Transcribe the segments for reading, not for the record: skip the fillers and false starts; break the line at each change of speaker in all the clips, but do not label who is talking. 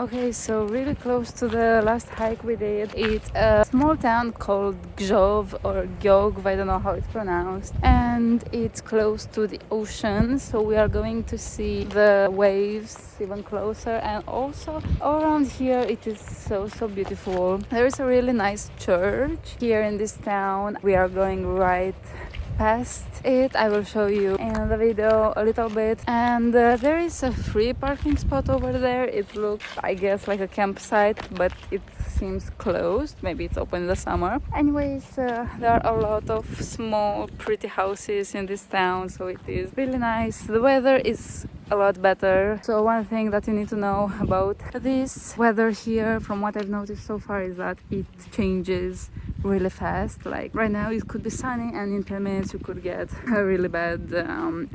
Okay, so really close to the last hike we did. It's a small town called Gjógv or Gjógv, I don't know how it's pronounced. And it's close to the ocean, so we are going to see the waves even closer. And also all around here it is so beautiful. There is a really nice church here in this town. We are going right past it. I will show you in the video a little bit. And there is a free parking spot over there. It looks, I guess, like a campsite, but it seems closed. Maybe it's open in the summer. Anyways, there are a lot of small pretty houses in this town, so it is really nice. The weather is a lot better. So one thing that you need to know about this weather here, from what I've noticed so far, is that it changes really fast. Like right now it could be sunny and in 10 minutes you could get a really bad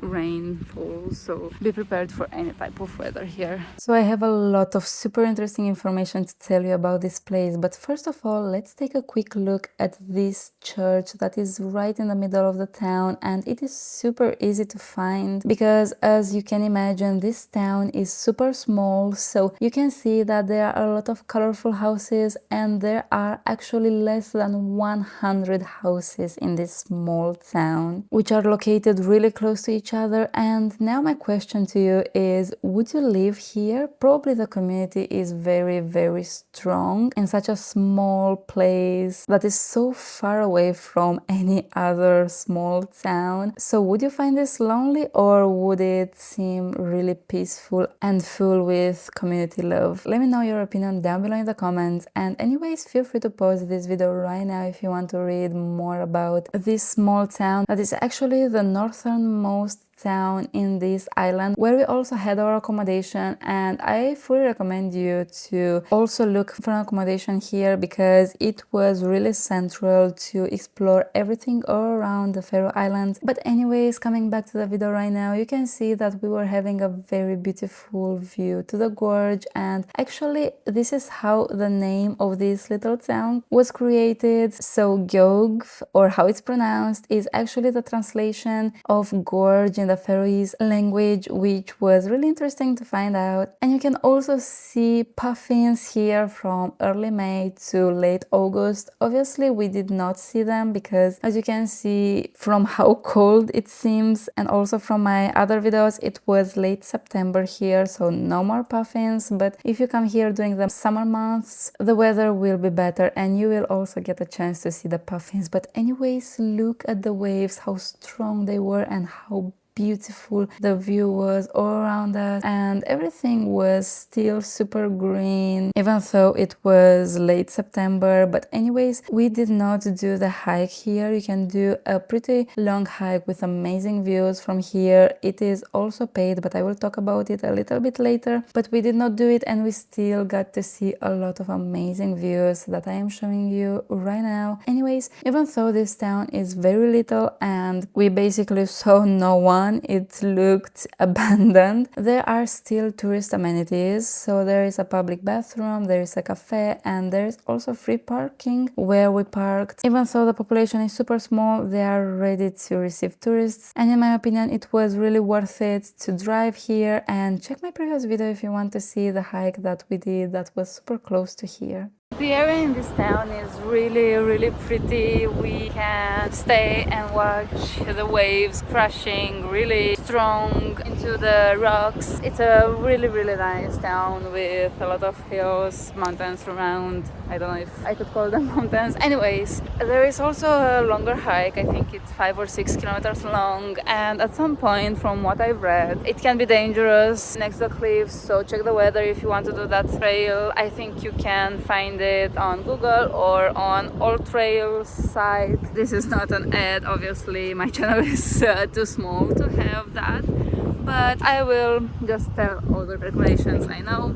rainfall, so be prepared for any type of weather here. So I have a lot of super interesting information to tell you about this place, but first of all, let's take a quick look at this church that is right in the middle of the town, and it is super easy to find because, as you can imagine, this town is super small, so you can see that there are a lot of colorful houses, and there are actually less than 100 houses in this small town, which are located really close to each other. And now my question to you is, would you live here? Probably the community is very strong in such a small place that is so far away from any other small town. So would you find this lonely, or would it seem really peaceful and full with community love? Let me know your opinion down below in the comments. And anyways, feel free to pause this video right now if you want to read more about this small town that is actually the northernmost town in this island, where we also had our accommodation. And I fully recommend you to also look for an accommodation here because it was really central to explore everything all around the Faroe Islands. But anyways, coming back to the video right now, you can see that we were having a very beautiful view to the gorge, and actually this is how the name of this little town was created. So Gjógv, or how it's pronounced, is actually the translation of gorge in the Faroese language, which was really interesting to find out. And you can also see puffins here from early May to late August. Obviously we did not see them because, as you can see from how cold it seems, and also from my other videos, it was late September here, so no more puffins. But if you come here during the summer months, the weather will be better and you will also get a chance to see the puffins. But anyways, look at the waves, how strong they were and how beautiful the view was all around us, and everything was still super green even though it was late September. But anyways, we did not do the hike here. You can do a pretty long hike with amazing views from here. It is also paid, but I will talk about it a little bit later. But we did not do it, and we still got to see a lot of amazing views that I am showing you right now. Anyways, even though this town is very little and we basically saw no one, it looked abandoned, there are still tourist amenities. So there is a public bathroom, there is a cafe, and there is also free parking where we parked. Even though the population is super small, they are ready to receive tourists, and in my opinion it was really worth it to drive here. And check my previous video if you want to see the hike that we did that was super close to here. The area in this town is really pretty. We can stay and watch the waves crashing really strong into the rocks. It's a really nice town with a lot of hills, mountains around. I don't know if I could call them mountains. Anyways, there is also a longer hike. I think it's 5 or 6 kilometers long, and at some point, from what I've read, it can be dangerous next to the cliffs, so check the weather if you want to do that trail. I think you can find it on Google or on All Trails site. This is not an ad, obviously my channel is too small to have that, but I will just tell all the recommendations I know.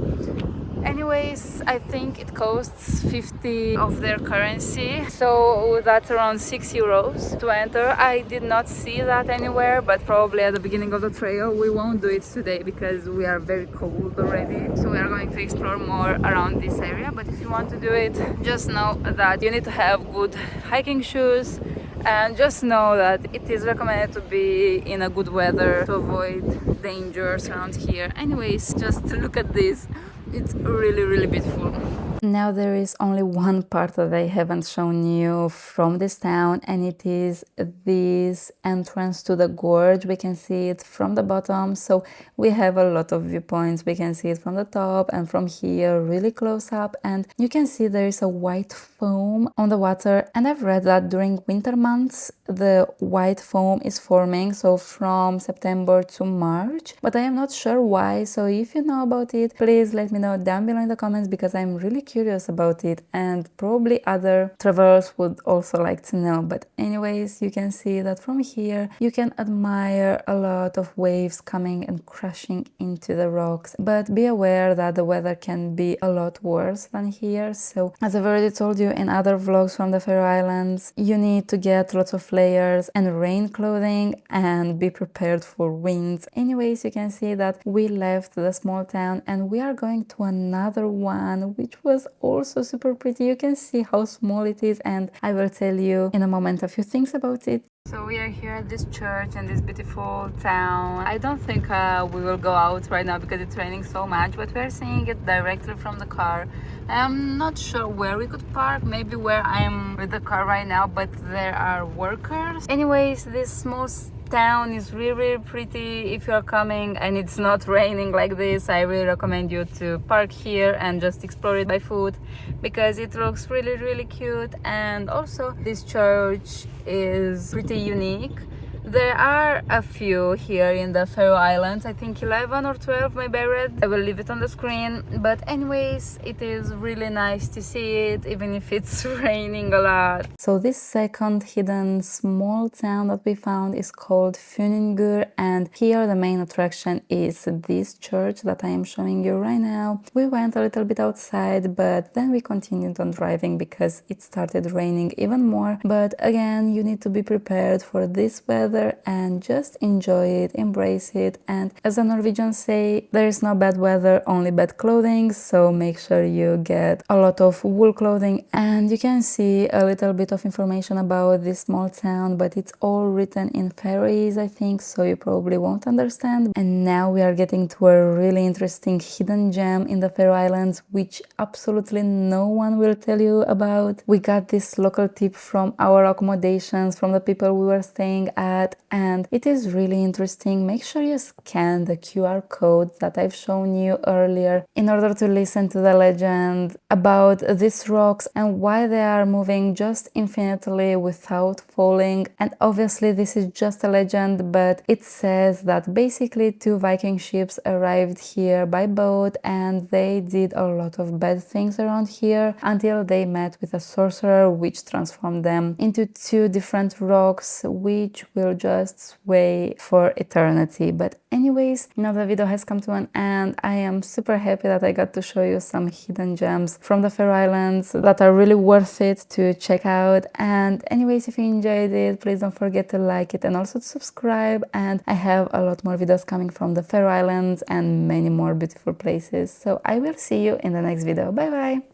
Anyways, I think it costs 50 of their currency, so that's around 6 euros to enter. I did not see that anywhere, but probably at the beginning of the trail. We won't do it today because we are very cold already, so we are going to explore more around this area. But if you want to do it, just know that you need to have good hiking shoes, and just know that it is recommended to be in a good weather to avoid dangers around here. Anyways, just look at this It's really, really beautiful. Now there is only one part that I haven't shown you from this town, and it is this entrance to the gorge. We can see it from the bottom, so we have a lot of viewpoints. We can see it from the top and from here really close up, and you can see there is a white foam on the water, and I've read that during winter months the white foam is forming, so from September to March, but I am not sure why. So if you know about it, please let me know down below in the comments, because I'm really curious about it, and probably other travelers would also like to know. But anyways, you can see that from here you can admire a lot of waves coming and crashing into the rocks, but be aware that the weather can be a lot worse than here. So as I've already told you in other vlogs from the Faroe Islands, you need to get lots of layers and rain clothing and be prepared for winds. Anyways, you can see that we left the small town and we are going to another one, which was also super pretty. You can see how small it is, and I will tell you in a moment a few things about it. So we are here at this church in this beautiful town. I don't think we will go out right now because it's raining so much, but we're seeing it directly from the car. I'm not sure where we could park, maybe where I am with the car right now, but there are workers. Anyways, this small town is really, really pretty. If you're coming and it's not raining like this, I really recommend you to park here and just explore it by foot, because it looks really, really cute. And also this church is pretty unique. There are a few here in the Faroe Islands, I think 11 or 12 maybe I read. I will leave it on the screen, but anyways, it is really nice to see it even if it's raining a lot. So this second hidden small town that we found is called Funningur, and here the main attraction is this church that I am showing you right now. We went a little bit outside, but then we continued on driving because it started raining even more. But again, you need to be prepared for this weather and just enjoy it, embrace it. And as the Norwegians say, there is no bad weather, only bad clothing, so make sure you get a lot of wool clothing. And you can see a little bit of information about this small town, but it's all written in Faroese, I think, so you probably won't understand. And now we are getting to a really interesting hidden gem in the Faroe Islands, which absolutely no one will tell you about. We got this local tip from our accommodations, from the people we were staying at, and it is really interesting. Make sure you scan the QR code that I've shown you earlier in order to listen to the legend about these rocks and why they are moving just infinitely without falling. And obviously this is just a legend, but it says that basically 2 Viking ships arrived here by boat and they did a lot of bad things around here until they met with a sorcerer which transformed them into 2 different rocks which will just sway for eternity. But anyways, now the video has come to an end. I am super happy that I got to show you some hidden gems from the Faroe Islands that are really worth it to check out. And anyways, if you enjoyed it, please don't forget to like it and also to subscribe. And I have a lot more videos coming from the Faroe Islands and many more beautiful places. So I will see you in the next video. Bye bye!